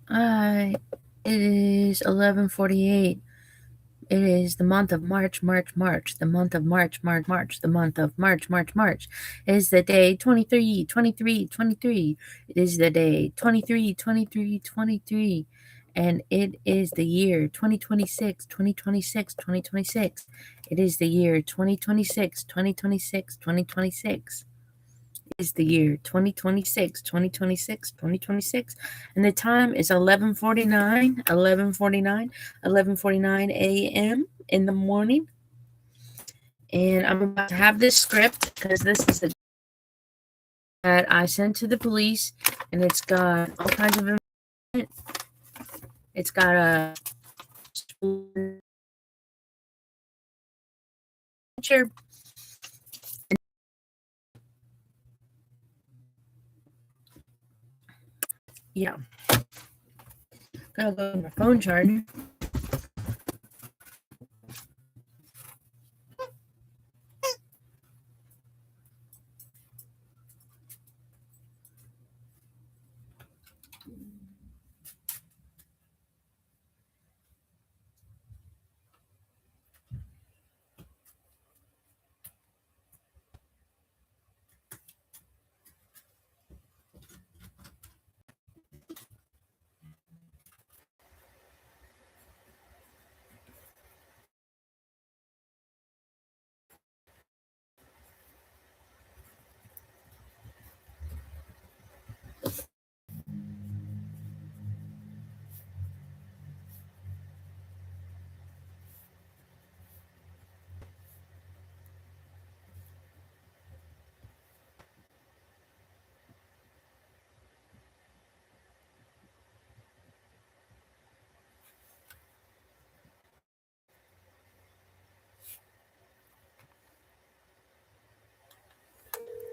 It is 11:48. It is the month of March, the month of March, the month of March. It is the day 23. It is the day 23. And it is the year 2026. It is the year 2026. Is the year 2026. And the time is 11:49 a.m. in the morning. And I'm about to have this script because this is the that I sent to the police, and it's got all kinds of information. It's got a picture. Yeah, gotta go to my phone charger.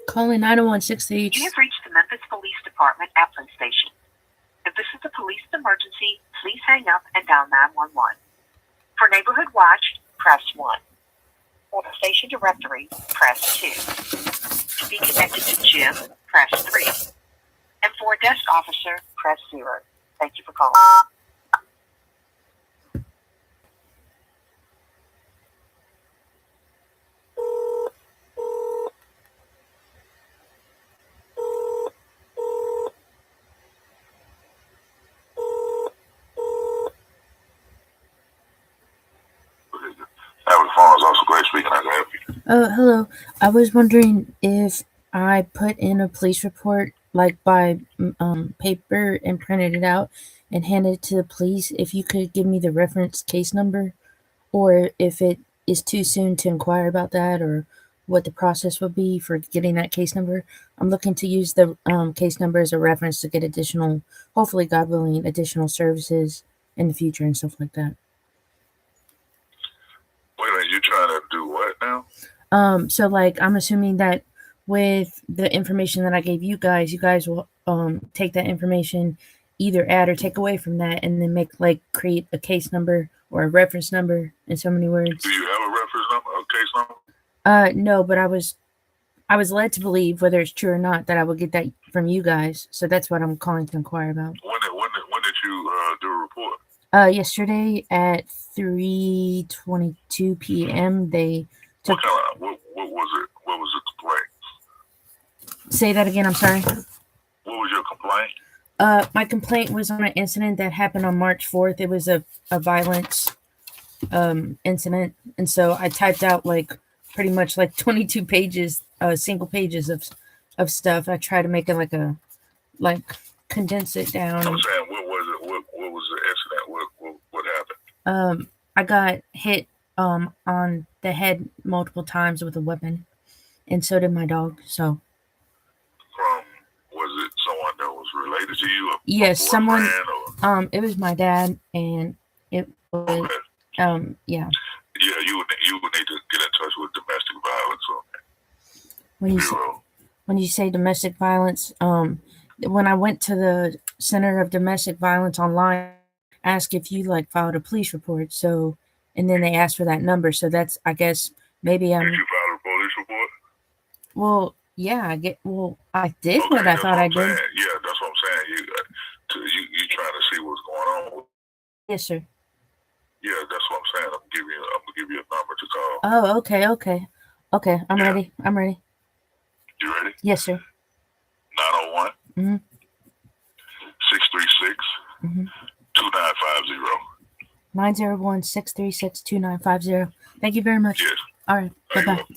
Calling 901-638. You have reached the Memphis Police Department at Police Station. If this is a police emergency, please hang up and dial 911. For Neighborhood Watch, press 1. For the station directory, press 2. To be connected to Jim, press 3. And for a desk officer, press 0. Thank you for calling. Hello. I was wondering if I put in a police report, like by paper, and printed it out and handed it to the police, if you could give me the reference case number, or if it is too soon to inquire about that, or what the process would be for getting that case number. I'm looking to use the case number as a reference to get additional, hopefully, God willing, additional services in the future and stuff like that. Wait a minute, you trying to do what now? So like I'm assuming that with the information that I gave you guys will take that information, either add or take away from that, and then create a case number or a reference number in so many words. Do you have a reference number, a case number? No, but I was led to believe, whether it's true or not, that I would get that from you guys. So that's what I'm calling to inquire about. When did you do a report? Yesterday at 3:22 p.m. they took. What was it? What was the complaint? Say that again. I'm sorry. What was your complaint? My complaint was on an incident that happened on March 4th. It was a violence incident, and so I typed out pretty much 22 pages, single pages of stuff. I tried to make it condense it down. I'm saying, what was it? What was the incident? What happened? I got hit on the head multiple times with a weapon, and so did my dog. So. Was it someone that was related to you? Yes, someone. It was my dad, and it was. Okay. Yeah. Yeah, you would need to get in touch with domestic violence. When you say domestic violence, when I went to the Center of Domestic Violence online, asked if you filed a police report. So, and then they asked for that number. So that's, I guess, maybe I'm. Did you file a police report? Well, yeah, I did what I thought I did. Yeah, that's what I'm saying. You trying to see Yes, sir. Yeah, that's what I'm saying. I'm gonna give you a number to call. Oh, okay. I'm Yeah. ready. You ready? Yes, sir. 901 Mm-hmm. 636 Mm-hmm. 2950. 901-636-2950. Thank you very much. Yes. All right. Are you Bye-bye. welcome?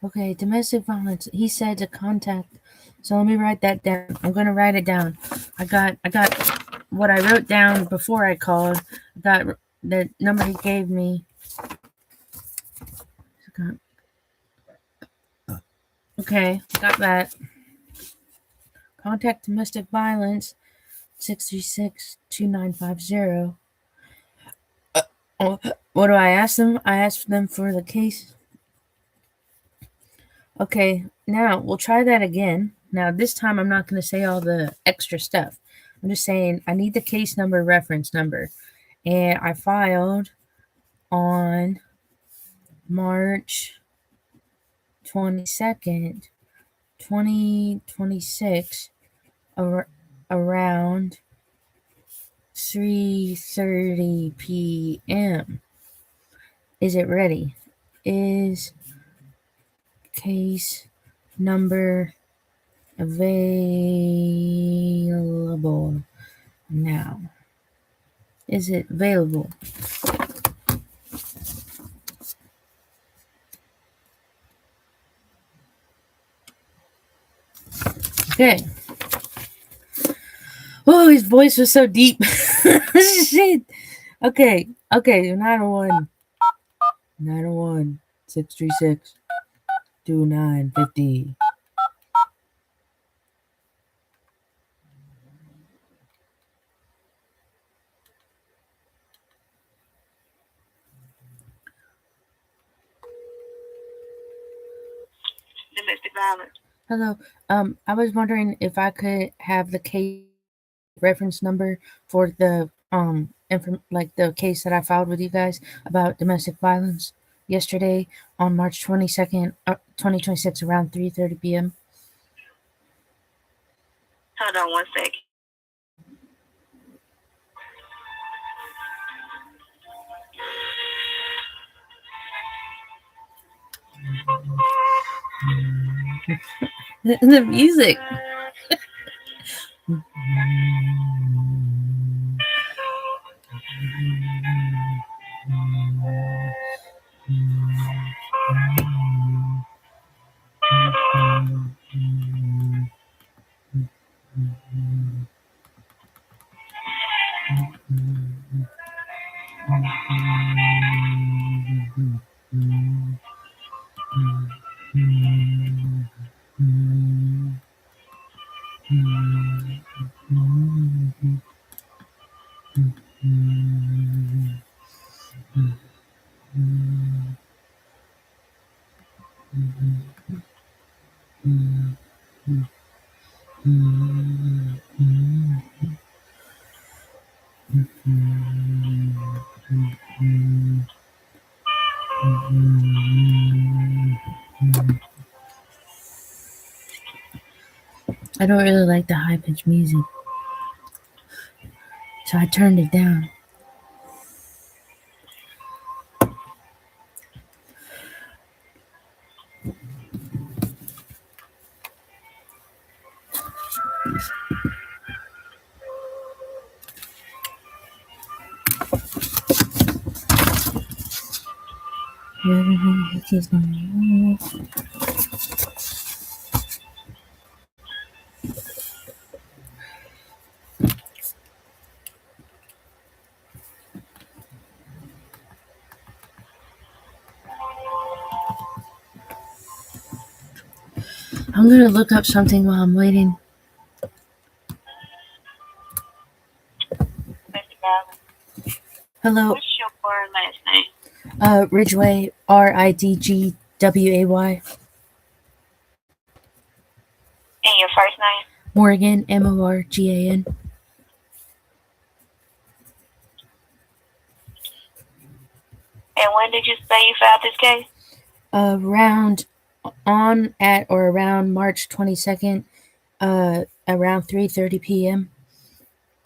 Okay, domestic violence. He said to contact. So let me write that down. I'm gonna write it down. I got what I wrote down before I called. I got the number he gave me. Okay, got that. Contact domestic violence 636-2950. What do I ask them? I ask them for the case. Okay, now we'll try that again. Now, this time I'm not going to say all the extra stuff. I'm just saying I need the case number, reference number. And I filed on March 22nd, 2026, around 3:30 p.m. Is it ready? Is case number available now? Is it available? Okay. Oh, his voice was so deep. Shit. Okay. 901. 901-636-2950. Domestic violence. Hello. I was wondering if I could have the case reference number for the like the case that I filed with you guys about domestic violence yesterday on March 22nd, 2026 around 3:30 p.m. Hold on one second. The music. I don't really like the high pitched music, so I turned it down. I'm gonna look up something while I'm waiting. Domestic violence. Hello, What's your last name? Ridgway, RIDGWAY. And your first name? Morgan, MORGAN. And when did you say you filed this case? Around on at or around March 22nd, around 3:30 p.m.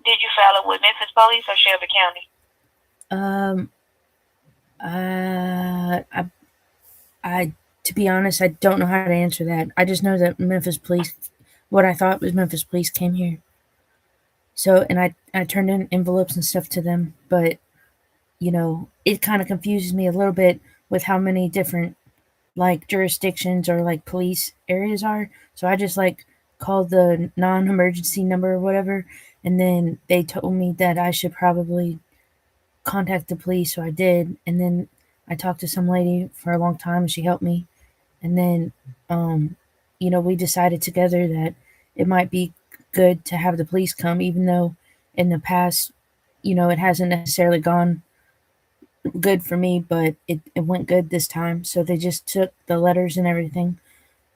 Did you file it with Memphis Police or Shelby County? I, to be honest, I don't know how to answer that. I just know that Memphis Police, what I thought was Memphis Police, came here. So, and I turned in envelopes and stuff to them, but it kind of confuses me a little bit with how many different like jurisdictions or like police areas are. So I just like called the non-emergency number or whatever, and then they told me that I should probably contact the police. So I did, and then I talked to some lady for a long time, and she helped me. And then, we decided together that it might be good to have the police come, even though in the past, it hasn't necessarily gone good for me, but it went good this time. So they just took the letters and everything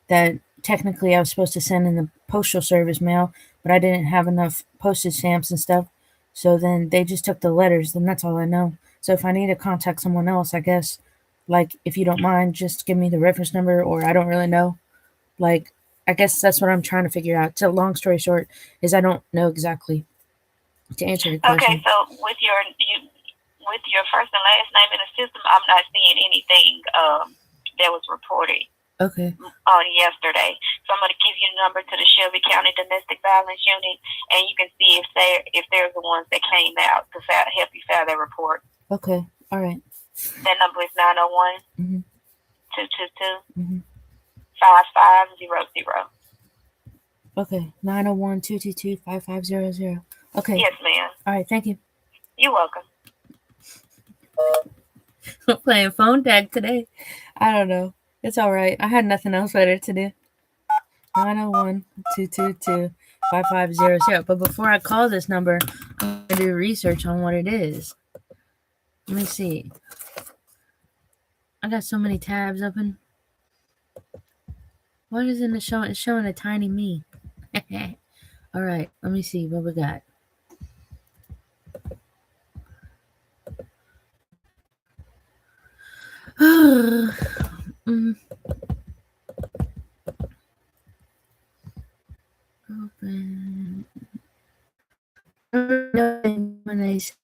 that technically I was supposed to send in the postal service mail, but I didn't have enough postage stamps and stuff. So then they just took the letters, and that's all I know. So if I need to contact someone else, I guess, like, if you don't mind, just give me the reference number, or I don't really know. Like, I guess that's what I'm trying to figure out. So long story short is I don't know exactly to answer your question. Okay, so with your first and last name in the system, I'm not seeing anything that was reported. Okay. On yesterday. So I'm going to give you a number to the Shelby County Domestic Violence Unit, and you can see if they're the ones that came out to help you file their report. Okay. All right. That number is 901 Mhm. 222 5500. Okay. 901-222-5500. Okay. Yes, ma'am. All right. Thank you. You're welcome. I'm playing phone tag today. I don't know. It's all right. I had nothing else better to do. 901-222-5500. But before I call this number, I'm going to do research on what it is. Let me see. I got so many tabs open. What is in the show? It's showing a tiny me. All right. Let me see what we got. Open. When they say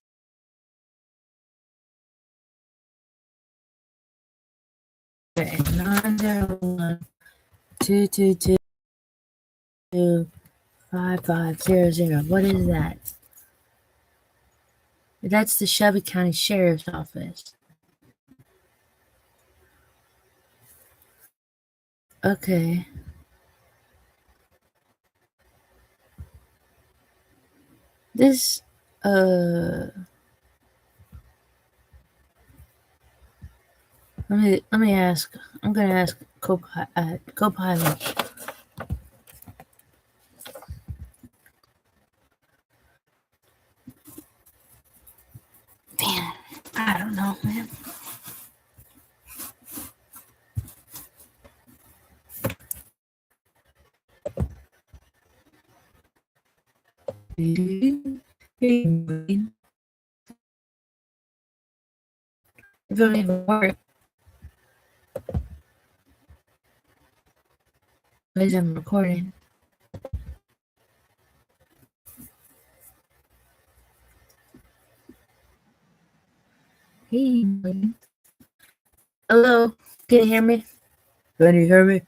901-222-5500. What is that? That's the Shelby County Sheriff's Office. Okay. This, let me ask. I'm gonna ask Copilot. Damn, I don't know, man. It don't even work. Because I'm recording. Hey, hello. Can you hear me? Can you hear me?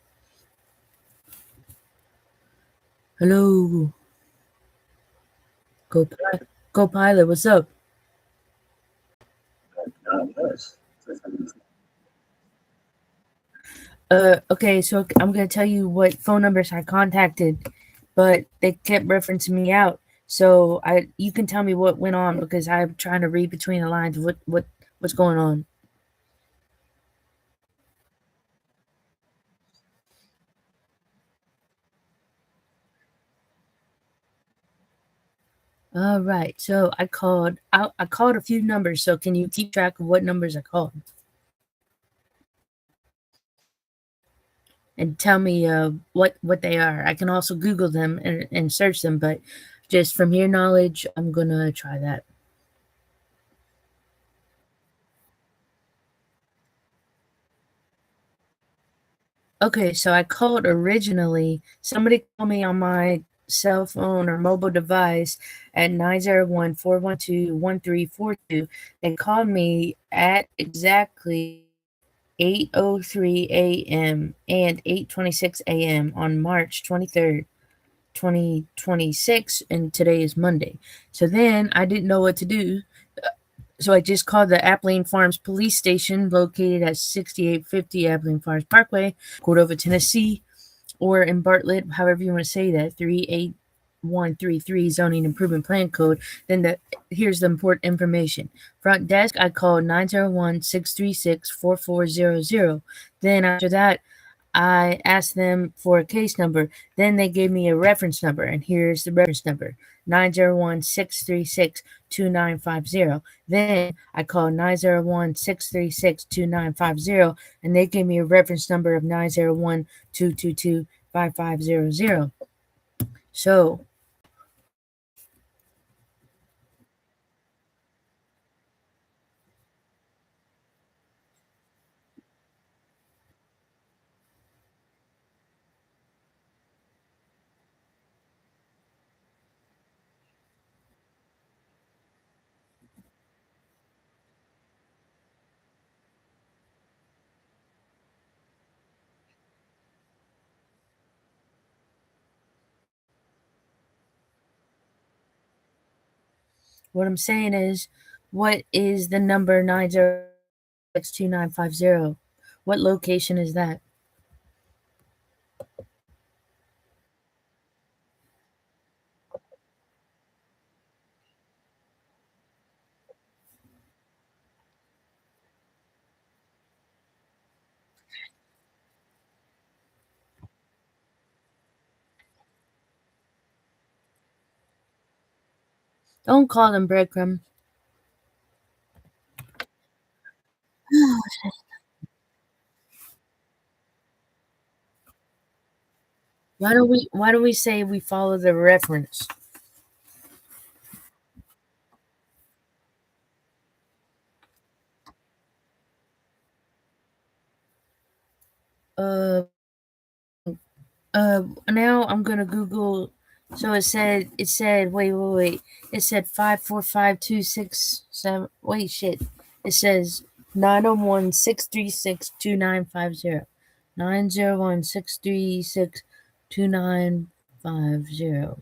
Hello. Copilot, what's up? Okay, so I'm gonna tell you what phone numbers I contacted, but they kept referencing me out. So you can tell me what went on because I'm trying to read between the lines. What's going on? All right. So I called. I called a few numbers. So can you keep track of what numbers I called and tell me what they are? I can also Google them and search them, but just from your knowledge, I'm gonna try that. Okay, so I called originally. Somebody called me on my cell phone or mobile device at 901-412-1342. They called me at exactly 8:03 a.m. and 8:26 a.m. on March 23rd, 2026, and today is Monday. So then I didn't know what to do. So I just called the Abilene Farms Police Station located at 6850 Abilene Farms Parkway, Cordova, Tennessee, or in Bartlett, however you want to say that, 38133 zoning improvement plan code. Then here's the important information. Front desk, I called 901-636-4400. Then after that, I asked them for a case number. Then they gave me a reference number, and here's the reference number: 901-636-2950. Then I called 901-636-2950, and they gave me a reference number of 901-222-5500. So, what I'm saying is, what is the number 9062950? What location is that? Don't call them breadcrumbs. Why do we say we follow the reference? Uh now I'm gonna Google. So it said wait. It said 545-267. Wait, shit. It says 901-636-2950. 901-636-2950.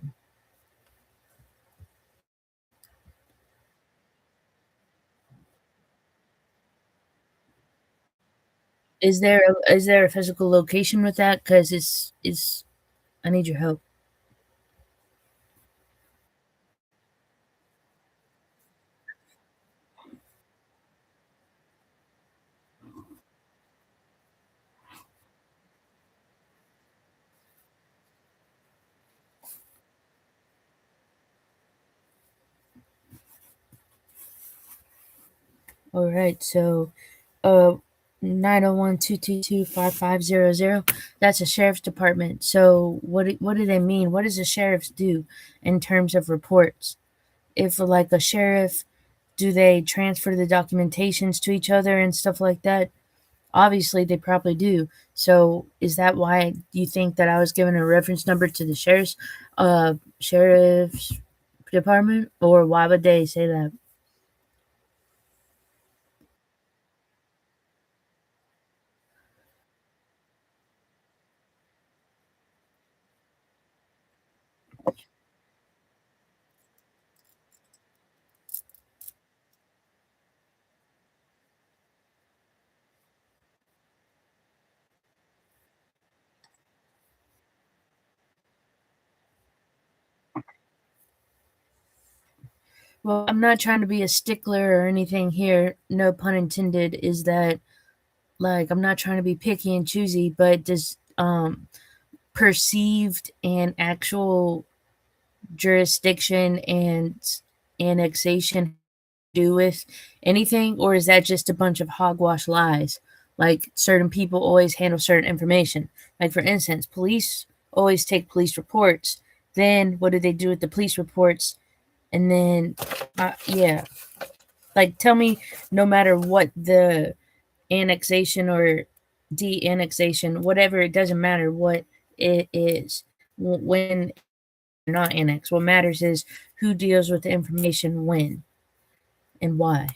Is there a physical location with that? Because it's I need your help. All right, so 901-222-5500. That's a sheriff's department. So what do they mean? What does the sheriffs do in terms of reports? If like a sheriff, do they transfer the documentations to each other and stuff like that? Obviously, they probably do. So is that why you think that I was given a reference number to the sheriff's department, or why would they say that? Well, I'm not trying to be a stickler or anything here. No pun intended. Is that like I'm not trying to be picky and choosy, but does perceived and actual jurisdiction and annexation do with anything, or is that just a bunch of hogwash lies? Like certain people always handle certain information. Like for instance, police always take police reports. Then what do they do with the police reports? And then, yeah, like tell me, no matter what the annexation or de-annexation, whatever, it doesn't matter what it is. When not annex, what matters is who deals with the information when and why.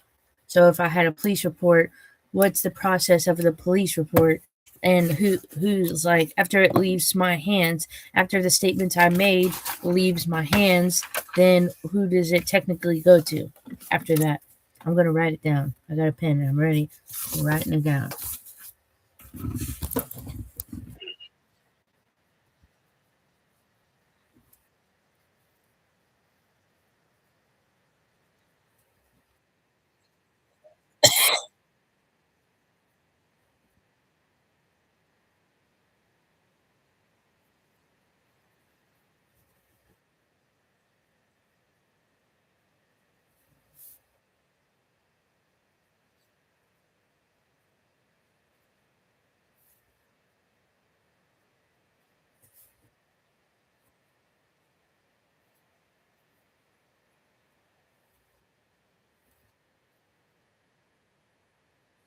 So if I had a police report, what's the process of the police report, and who's like, after it leaves my hands, after the statements I made leaves my hands, then who does it technically go to after that? I'm gonna write it down. I got a pen and I'm ready. I'm writing it down.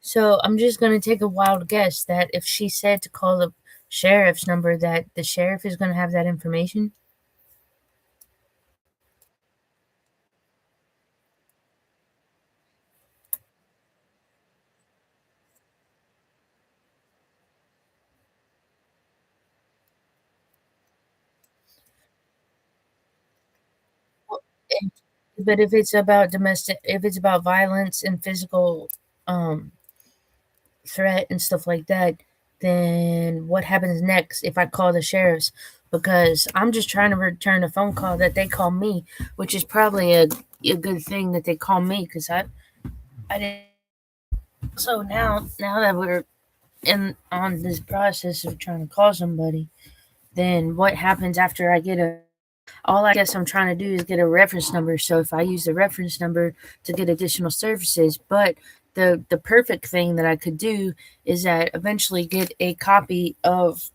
So I'm just gonna take a wild guess that if she said to call the sheriff's number, that the sheriff is gonna have that information. Well, but if it's about domestic, if it's about violence and physical um threat and stuff like that, then what happens next if I call the sheriffs? Because I'm just trying to return a phone call that they call me, which is probably a good thing that they call me because I didn't. So now that we're in on this process of trying to call somebody, then what happens after I get a, all I guess I'm trying to do is get a reference number. So if I use the reference number to get additional services, but the perfect thing that I could do is that eventually get a copy of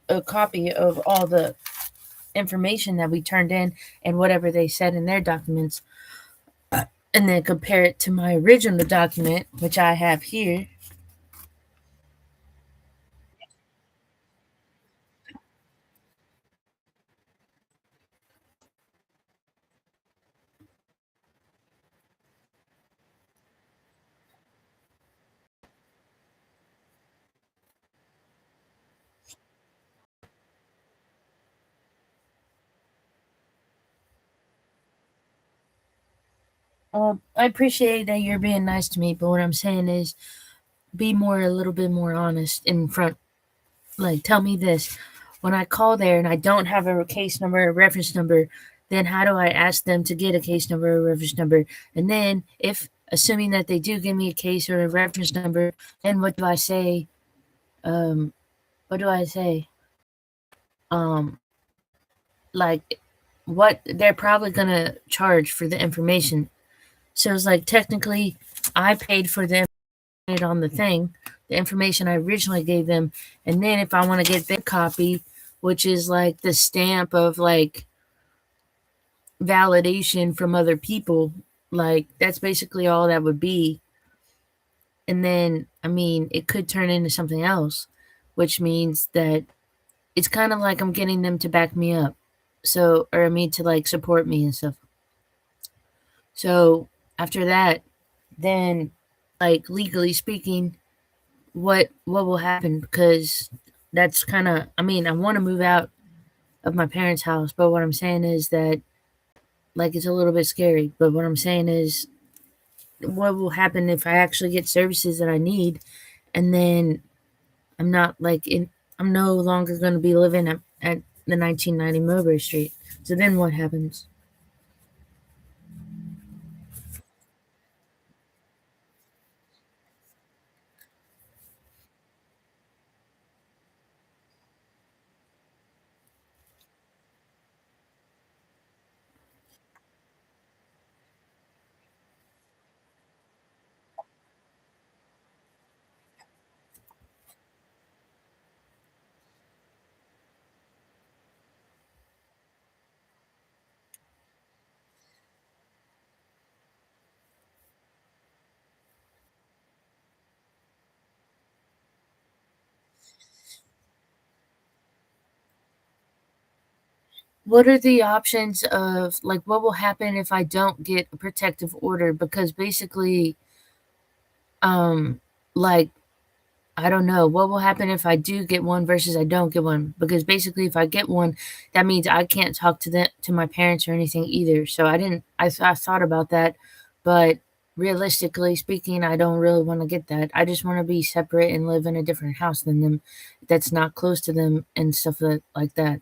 all the information that we turned in and whatever they said in their documents, and then compare it to my original document, which I have here. I appreciate that you're being nice to me, but what I'm saying is be more, a little bit more honest in front. Like, tell me this: when I call there and I don't have a case number or reference number, then how do I ask them to get a case number or reference number? And then, if assuming that they do give me a case or a reference number, then what do I say? Um, what do I say? Um, like, what they're probably gonna charge for the information. So it's like technically, I paid for the on the thing, the information I originally gave them, and then if I want to get their copy, which is like the stamp of like validation from other people, like that's basically all that would be. And then I mean, it could turn into something else, which means that it's kind of like I'm getting them to back me up. So, or I mean, to like support me and stuff. So after that, then like legally speaking, what will happen? Because that's kind of, I mean, I want to move out of my parents' house, but what I'm saying is that like it's a little bit scary. But what I'm saying is, what will happen if I actually get services that I need, and then I'm not like in, I'm no longer going to be living at the 1990 Mowbray Street. So then what happens? what are the options of like what will happen if I don't get a protective order? Because basically, um, like I don't know what will happen if I do get one versus I don't get one. Because basically, if I get one, that means I can't talk to my parents or anything either. So I didn't. I thought about that, but realistically speaking, I don't really want to get that. I just want to be separate and live in a different house than them, that's not close to them and stuff like that.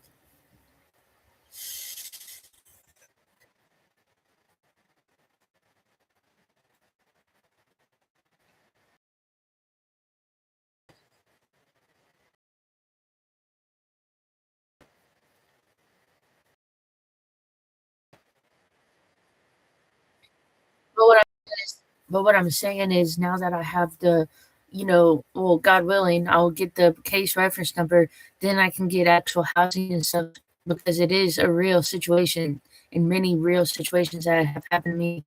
But what I'm saying is now that I have the, well, God willing, I'll get the case reference number, then I can get actual housing and stuff because it is a real situation in many real situations that have happened to me.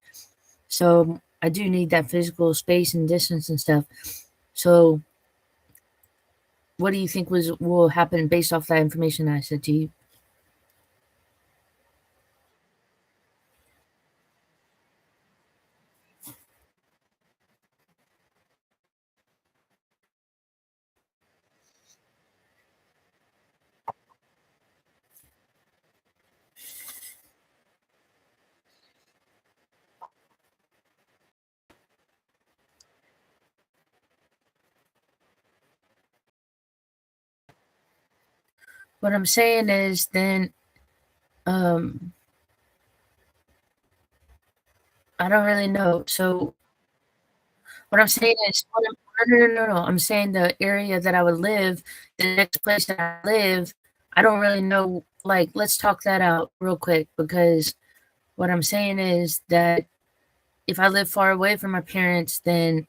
So I do need that physical space and distance and stuff. So what do you think will happen based off that information I said to you? What I'm saying is then um I don't really know. So what I'm saying is, no, no, no, no, no. I'm saying the area that I would live, the next place that I live, I don't really know. Like, let's talk that out real quick because what I'm saying is that if I live far away from my parents, then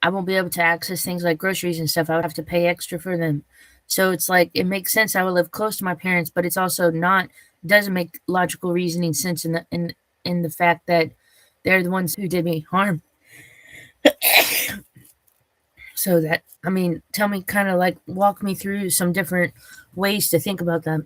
I won't be able to access things like groceries and stuff. I would have to pay extra for them. So it's like it makes sense I would live close to my parents, but it's also not doesn't make logical reasoning sense in the fact that they're the ones who did me harm. So that, I mean, tell me, kind of like walk me through some different ways to think about that.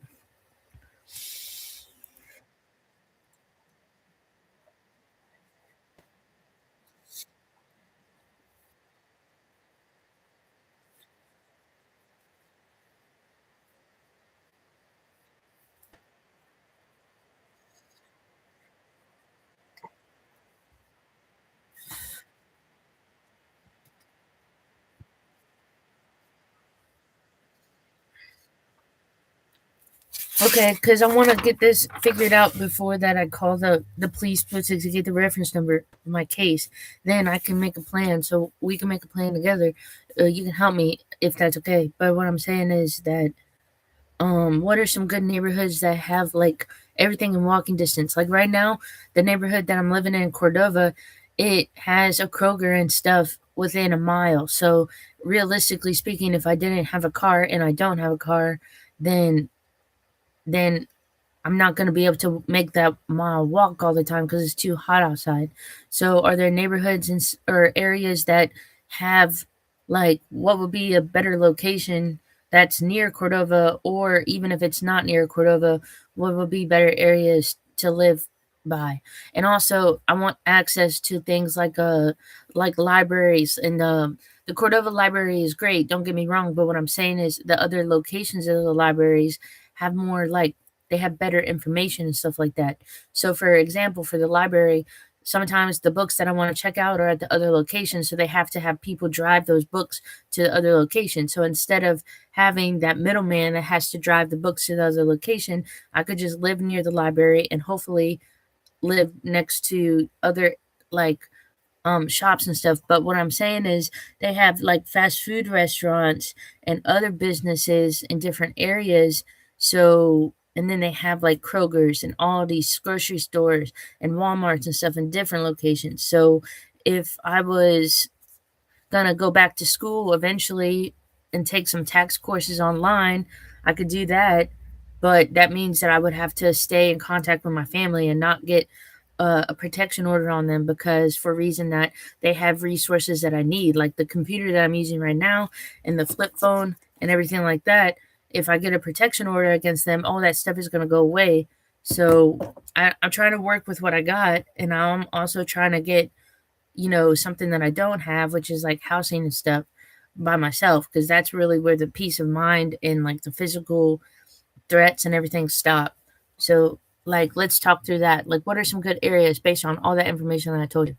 Okay, because I want to get this figured out before that I call the police to get the reference number of my case. Then I can make a plan. So we can make a plan together. You can help me if that's okay. But what I'm saying is that what are some good neighborhoods that have like everything in walking distance? Like right now, the neighborhood that I'm living in, Cordova, it has a Kroger and stuff within a mile. So realistically speaking, if I didn't have a car and I don't have a car, then then I'm not going to be able to make that mile walk all the time because it's too hot outside. So, are there neighborhoods or areas that have like what would be a better location that's near Cordova, or even if it's not near Cordova, what would be better areas to live by? And also, I want access to things like libraries, and the Cordova library is great. Don't get me wrong, but what I'm saying is the other locations of the libraries have more like they have better information and stuff like that. So, for example, for the library, sometimes the books that I want to check out are at the other location, so they have to have people drive those books to the other location. So instead of having that middleman that has to drive the books to the other location, I could just live near the library and hopefully live next to other like shops and stuff. But what I'm saying is they have like fast food restaurants and other businesses in different areas. So and then they have like Kroger's and all these grocery stores and Walmarts and stuff in different locations. So if I was gonna go back to school eventually and take some tax courses online, I could do that. But that means that I would have to stay in contact with my family and not get a protection order on them because for reason that they have resources that I need, like the computer that I'm using right now and the flip phone and everything like that. if I get a protection order against them, all that stuff is going to go away. So I'm trying to work with what I got, and I'm also trying to get, something that I don't have, which is like housing and stuff by myself, because that's really where the peace of mind and like the physical threats and everything stop. So, like, let's talk through that. Like, what are some good areas based on all that information that I told you?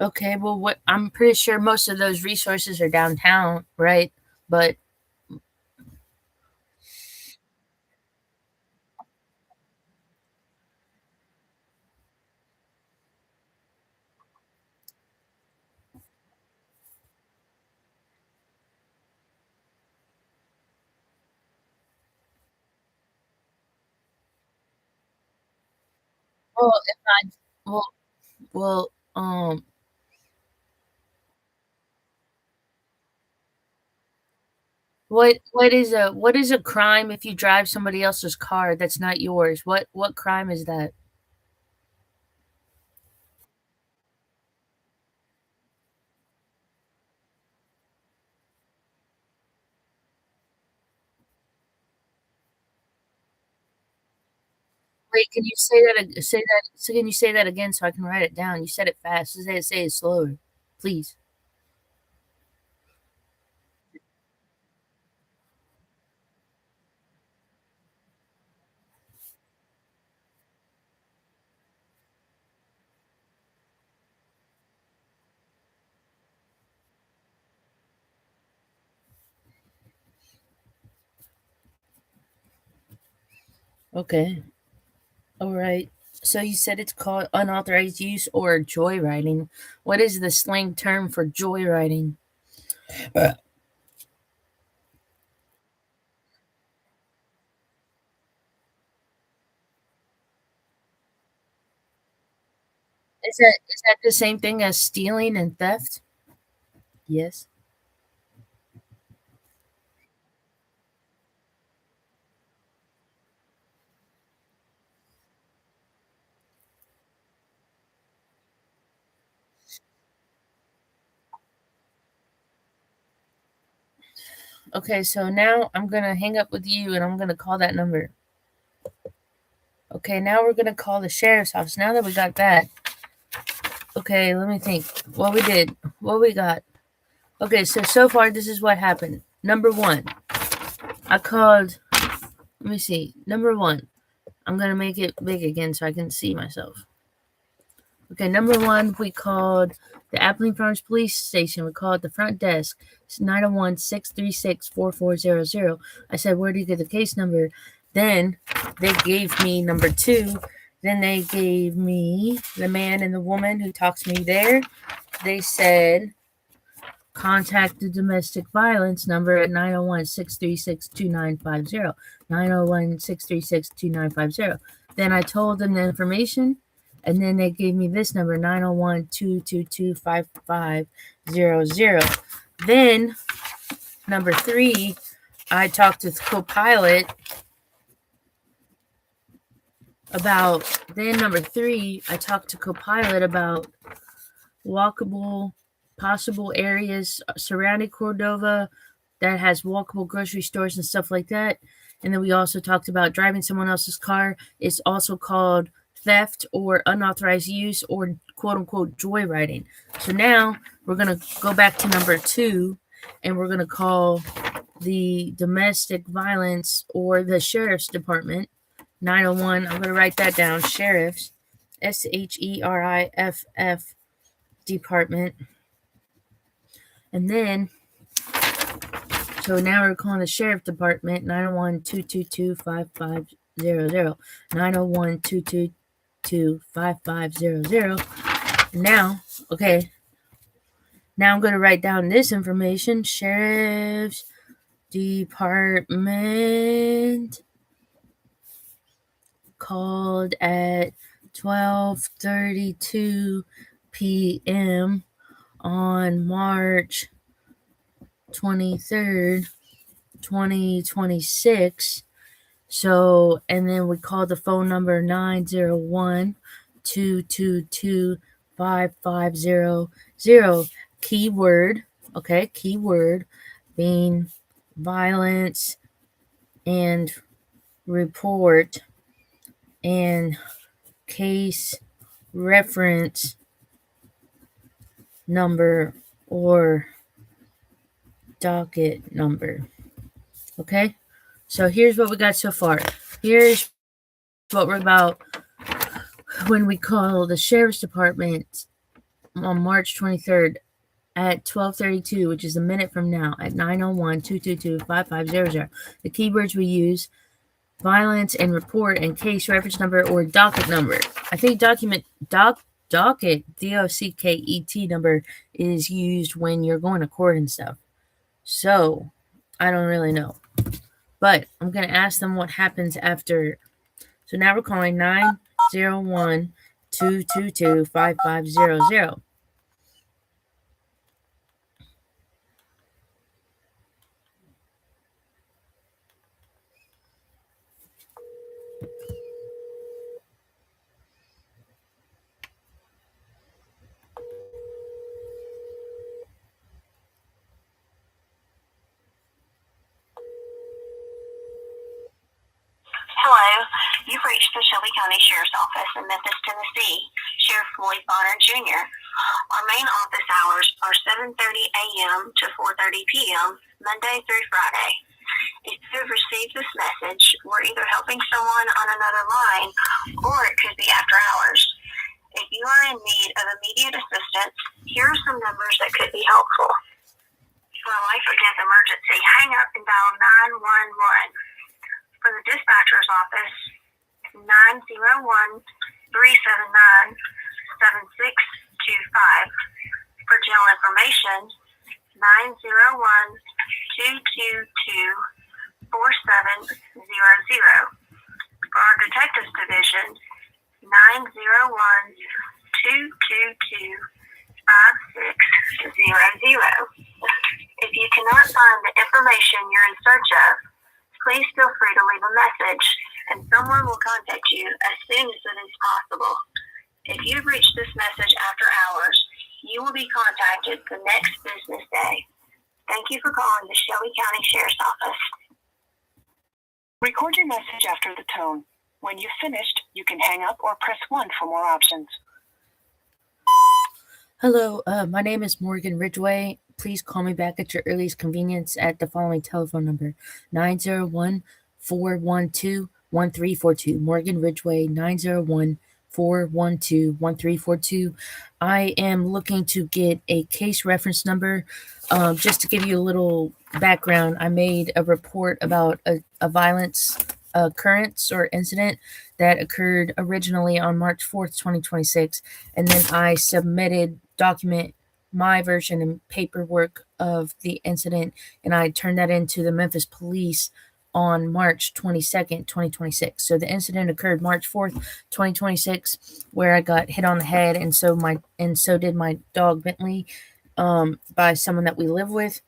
Okay, well, what I'm pretty sure most of those resources are downtown, right? But well, if I well, well, what is a crime if you drive somebody else's car that's not yours? What crime is that? Wait, can you can you say that again so I can write it down? You said it fast. Say it slower, please. Okay. All right. So you said it's called unauthorized use or joyriding. What is the slang term for joyriding? Uh, is that the same thing as stealing and theft? Yes. Okay, so now I'm gonna hang up with you and I'm gonna call that number. Okay, now we're gonna call the sheriff's office. Now that we got that, okay, let me think. What we did, what we got. Okay, so far this is what happened. Number one, I called. Let me see. Number one, I'm gonna make it big again so I can see myself. Okay, number one, we called the Appling Farms Police Station. We called the front desk. It's 901 636 4400. I said, where do you get the case number? Then they gave me number two. Then they gave me the man and the woman who talks to me there. They said, contact the domestic violence number at 901 636 2950. 901 636 2950. Then I told them the information, and then they gave me this number, 901 222 5500. Then, number three, I talked to the co pilot about. Then, number three, I talked to co pilot about walkable, possible areas surrounding Cordova that has walkable grocery stores and stuff like that. And then we also talked about driving someone else's car. It's also called theft or unauthorized use or quote unquote joyriding. So now we're going to go back to number two and we're going to call the domestic violence or the sheriff's department. 901, I'm going to write that down, sheriff's, SHERIFF department. And then So now we're calling the sheriff department, 901-222-5500, 901-222-5500. Now, okay, now I'm going to write down this information. Sheriff's department called at 12:32 p.m. on March 23rd, 2026. So, and then we called the phone number 901-222-5500. Keyword, okay, keyword being violence and report and case reference number or docket number. Okay, so here's what we got so far. Here's what we're about when we call the sheriff's department on March 23rd at 12:32, which is a minute from now, at 901-222-5500. The keywords we use: violence and report and case reference number or docket number. I think docket, DOCKET number is used when you're going to court and stuff. So, I don't really know. But I'm going to ask them what happens after. So now we're calling 901-222-5500. Hello, you've reached the Shelby County Sheriff's Office in Memphis, Tennessee. Sheriff Floyd Bonner Jr. Our main office hours are 7:30 a.m. to 4:30 p.m., Monday through Friday. If you have received this message, we're either helping someone on another line or it could be after hours. If you are in need of immediate assistance, here are some numbers that could be helpful. For a life or death emergency, hang up and dial 911. For the dispatcher's office, 901-379-7625. For jail information, 901-222-4700. For our detectives division, 901-222-5600. If you cannot find the information you're in search of, please feel free to leave a message, and someone will contact you as soon as it is possible. If you've reached this message after hours, you will be contacted the next business day. Thank you for calling the Shelby County Sheriff's Office. Record your message after the tone. When you've finished, you can hang up or press 1 for more options. Hello, my name is Morgan Ridgway. Please call me back at your earliest convenience at the following telephone number: 901-412-1342. Morgan Ridgway, 901-412-1342. I am looking to get a case reference number. Just to give you a little background, I made a report about a violence occurrence or incident that occurred originally on March 4th, 2026, and then I submitted my version and paperwork of the incident, and I turned that into the Memphis police on March 22nd, 2026. So the incident occurred March 4th, 2026, where I got hit on the head, and so did my dog Bentley, by someone that we live with.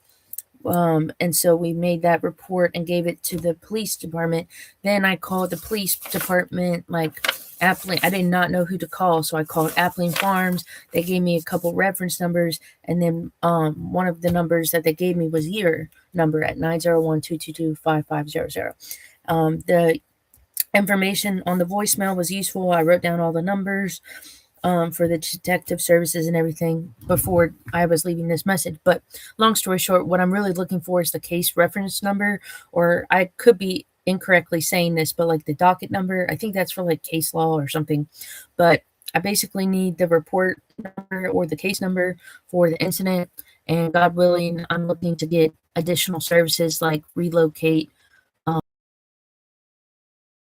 And so we made that report and gave it to the police department. Then I called the police department, like Appling. I did not know who to call, so I called Appling Farms. They gave me a couple reference numbers, and then one of the numbers that they gave me was your number at 901-222-5500. The information on the voicemail was useful. I wrote down all the numbers for the detective services and everything before I was leaving this message. But long story short, what I'm really looking for is the case reference number, or I could be incorrectly saying this, but like the docket number. I think that's for like case law or something. But I basically need the report number or the case number for the incident. And God willing, I'm looking to get additional services like relocate.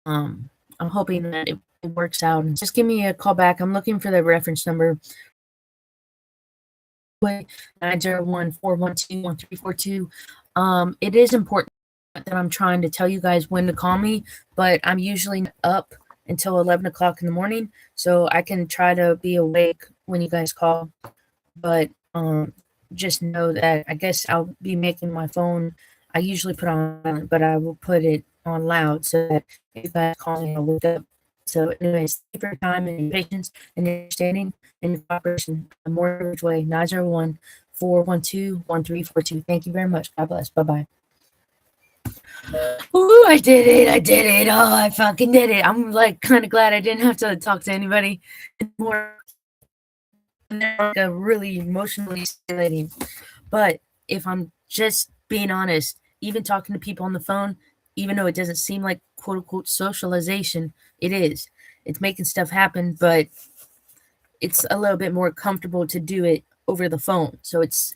I'm hoping that it works out. And just give me a call back. I'm looking for the reference number. 901-412-1342. It is important that I'm trying to tell you guys when to call me, but I'm usually up until 11 o'clock in the morning, so I can try to be awake when you guys call. But just know that I guess I'll be making my phone. I usually put on silent, but I will put it on loud so that if you guys call me, I'll wake up. So, anyways, thank you for your time and your patience and your understanding and your cooperation. I'm RIDGWAY 901-412-1342. Thank you very much. God bless. Bye bye. Ooh, I did it. I did it. Oh, I fucking did it. I'm like kind of glad I didn't have to talk to anybody anymore. Like a really emotionally stimulating. But if I'm just being honest, even talking to people on the phone, even though it doesn't seem like quote unquote socialization, it is. It's making stuff happen, but it's a little bit more comfortable to do it over the phone. So it's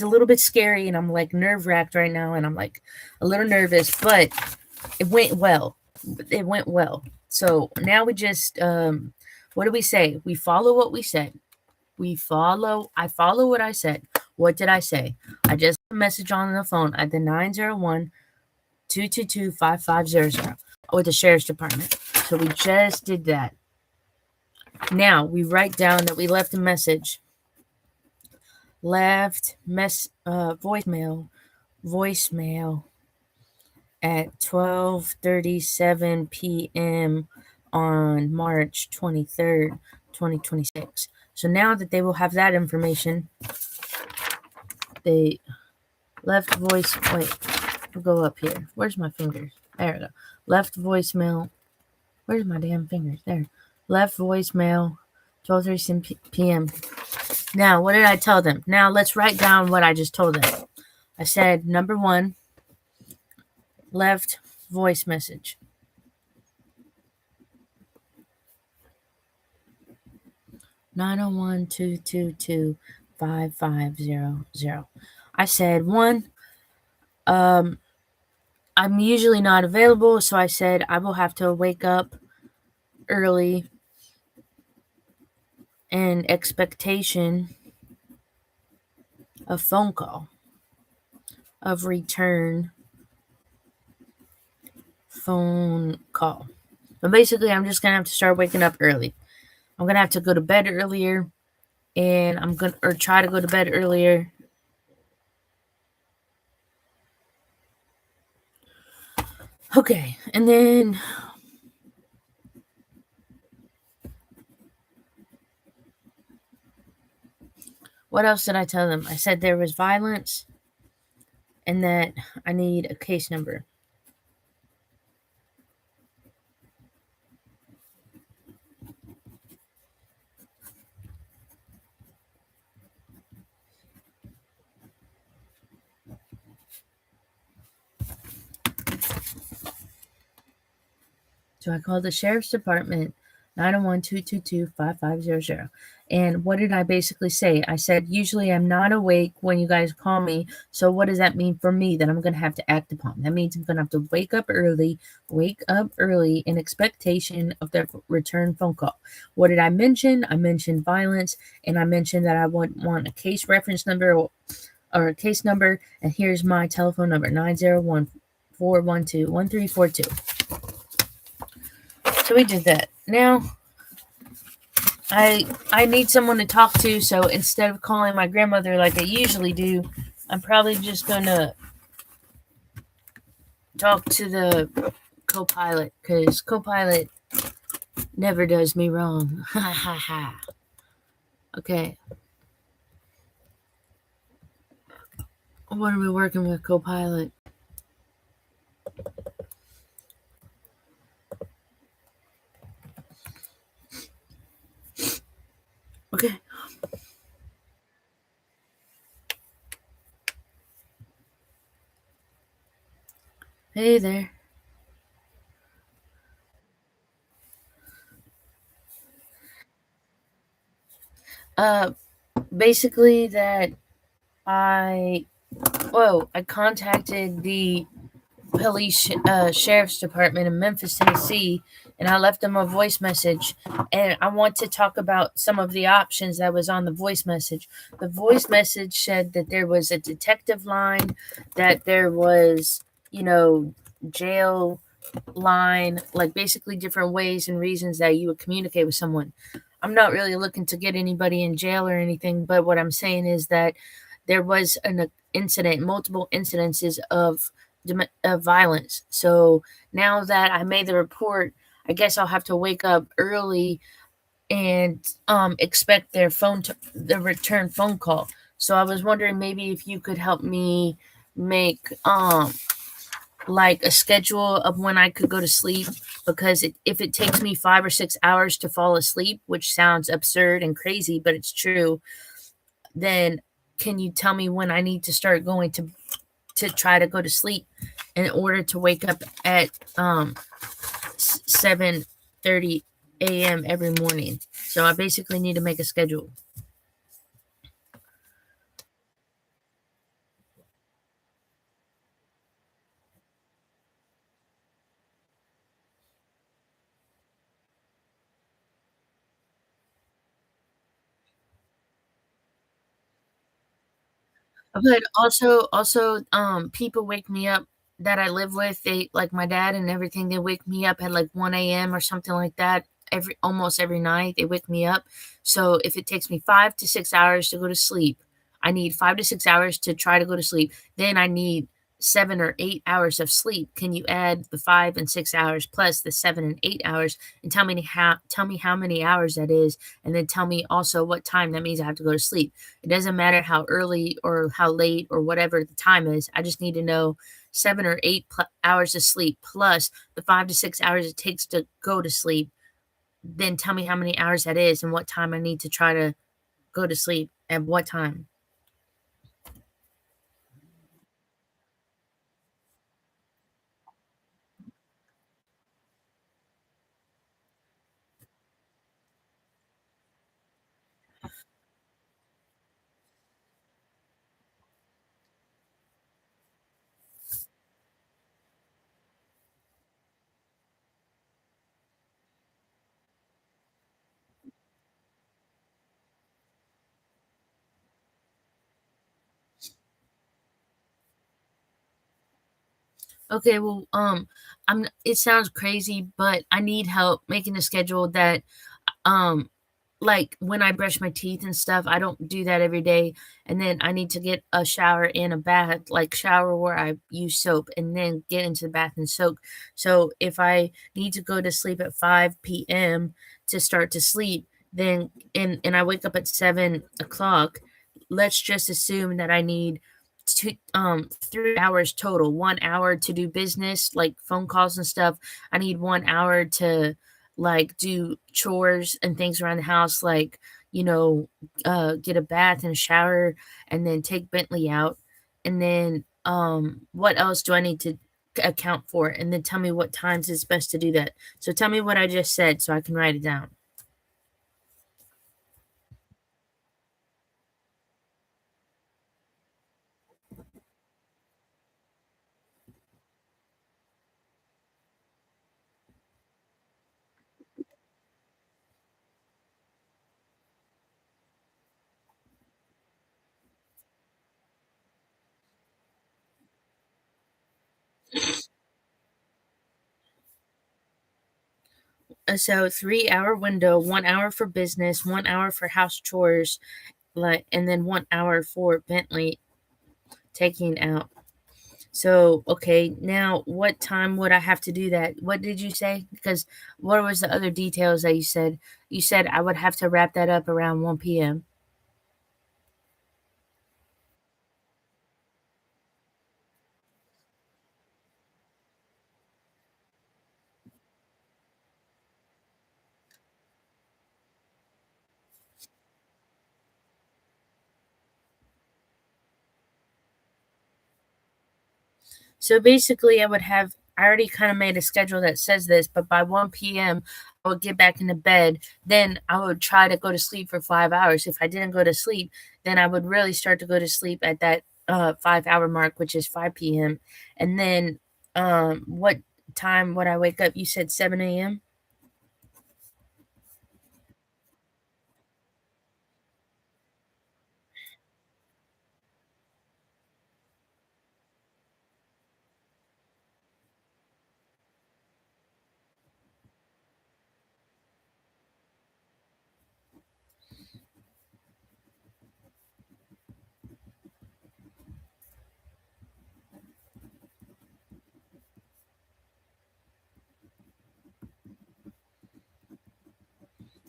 a little bit scary, and I'm like nerve wracked right now, and I'm like a little nervous, but it went well. It went well. So now we just what do we say? We follow what we said. I follow what I said. What did I say? I just a message on the phone at the 901-222-5500 with the sheriff's department. So we just did that. Now we write down that we left a message. Voicemail at 12:37 p.m. on March 23rd, 2026. So now that they will have that information, they left voice. Wait, we'll go up here. Where's my fingers? There we go. Left voicemail. Where's my damn fingers? There. Left voicemail, 12:37 p.m. Now, what did I tell them? Now, let's write down what I just told them. I said, number one, left voice message. Nine oh one 222-5500. I said, one, I'm usually not available, so I said I will have to wake up early in expectation of phone call, of return phone call. But basically, I'm just going to have to start waking up early. I'm going to have to go to bed earlier, and or try to go to bed earlier. Okay, and then what else did I tell them? I said there was violence and that I need a case number. So I called the sheriff's department, 901-222-5500. And what did I basically say? I said, usually I'm not awake when you guys call me. So what does that mean for me that I'm going to have to act upon? That means I'm going to have to wake up early in expectation of their return phone call. What did I mention? I mentioned violence, and I mentioned that I would want a case reference number or a case number. And here's my telephone number, 901-412-1342. So we did that. Now, I need someone to talk to, so instead of calling my grandmother like I usually do, I'm probably just going to talk to the co-pilot, because co-pilot never does me wrong. Ha ha ha. Okay. What are we working with, co-pilot? Okay. Hey there. Basically that I Whoa, I contacted the police sheriff's department in Memphis, Tennessee, and I left them a voice message. And I want to talk about some of the options that was on the voice message. The voice message said that there was a detective line, that there was, jail line, like basically different ways and reasons that you would communicate with someone. I'm not really looking to get anybody in jail or anything, but what I'm saying is that there was an incident, multiple incidences of violence. So now that I made the report, I guess I'll have to wake up early and expect the return phone call. So I was wondering maybe if you could help me make like a schedule of when I could go to sleep, because if it takes me 5 or 6 hours to fall asleep, which sounds absurd and crazy, but it's true, then can you tell me when I need to start going to try to go to sleep in order to wake up at 7:30 a.m. every morning? So I basically need to make a schedule. But also, people wake me up that I live with. They like my dad and everything. They wake me up at like 1 a.m. or something like that. Almost every night they wake me up. So if it takes me 5 to 6 hours to go to sleep, I need 5 to 6 hours to try to go to sleep. Then I need 7 or 8 hours of sleep. Can you add the 5 and 6 hours plus the 7 and 8 hours and tell me how many hours that is, and then tell me also what time that means I have to go to sleep. It doesn't matter how early or how late or whatever the time is. I just need to know 7 or 8 hours of sleep plus the 5 to 6 hours it takes to go to sleep. Then tell me how many hours that is and what time I need to try to go to sleep at what time. Okay, well, it sounds crazy, but I need help making a schedule that um like when I brush my teeth and stuff, I don't do that every day. And then I need to get a shower and a bath, like shower where I use soap and then get into the bath and soak. So if I need to go to sleep at 5 p.m. to start to sleep, then and I wake up at 7 o'clock, let's just assume that I need 3 hours total. 1 hour to do business, like phone calls and stuff. I need 1 hour to like do chores and things around the house, like, get a bath and a shower and then take Bentley out. And then what else do I need to account for? And then tell me what times it's best to do that. So tell me what I just said so I can write it down. So 3 hour window, 1 hour for business, 1 hour for house chores, like, and then 1 hour for Bentley taking out. So, okay, now what time would I have to do that? What did you say? Because what was the other details that you said? You said I would have to wrap that up around 1 p.m. So basically, I already kind of made a schedule that says this, but by 1 p.m., I would get back into bed. Then I would try to go to sleep for 5 hours. If I didn't go to sleep, then I would really start to go to sleep at that 5 hour mark, which is 5 p.m. And then what time would I wake up? You said 7 a.m.?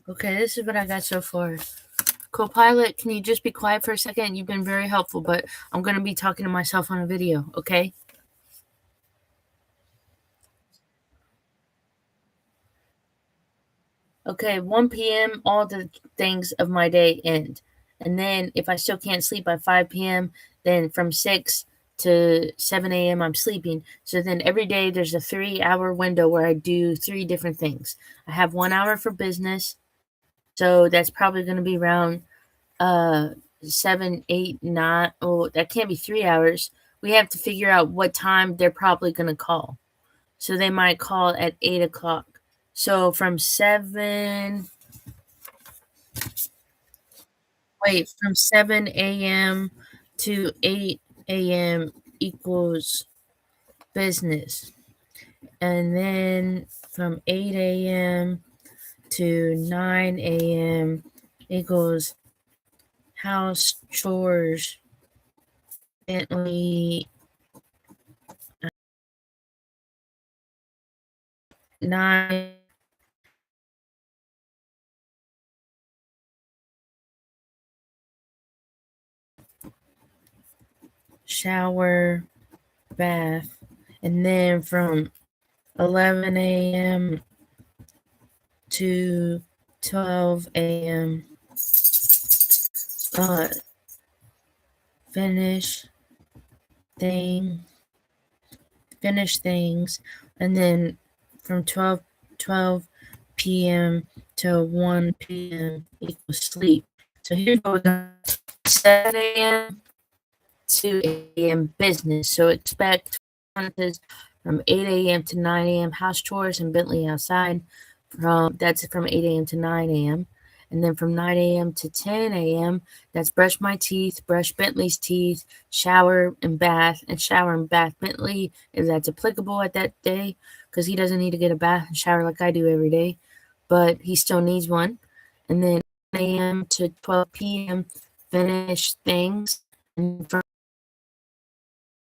Okay, this is what I got so far. Copilot, can you just be quiet for a second? You've been very helpful, but I'm going to be talking to myself on a video, okay? Okay, 1 p.m., all the things of my day end. And then if I still can't sleep by 5 p.m., then from 6 to 7 a.m., I'm sleeping. So then every day there's a 3 hour window where I do 3 different things. I have 1 hour for business. So that's probably going to be around 7, 8, 9. Oh, that can't be 3 hours. We have to figure out what time they're probably going to call. So they might call at 8 o'clock. So from 7 a.m. to 8 a.m. equals business. And then from 8 a.m. to 9 a.m. equals house chores, Bentley, 9 shower, bath. And then from 11 a.m. to 12 a.m. Finish things, and then from 12 p.m. to 1 p.m. equals sleep. So here's what we got: 7 a.m. to 8 a.m. business. So expect from 8 a.m. to 9 a.m. house chores and Bentley outside. That's from 8 a.m. to 9 a.m. And then from 9 a.m. to 10 a.m., that's brush my teeth, brush Bentley's teeth, shower and bath Bentley, if that's applicable at that day, because he doesn't need to get a bath and shower like I do every day, but he still needs one. And then 9 a.m. to 12 p.m., finish things. And from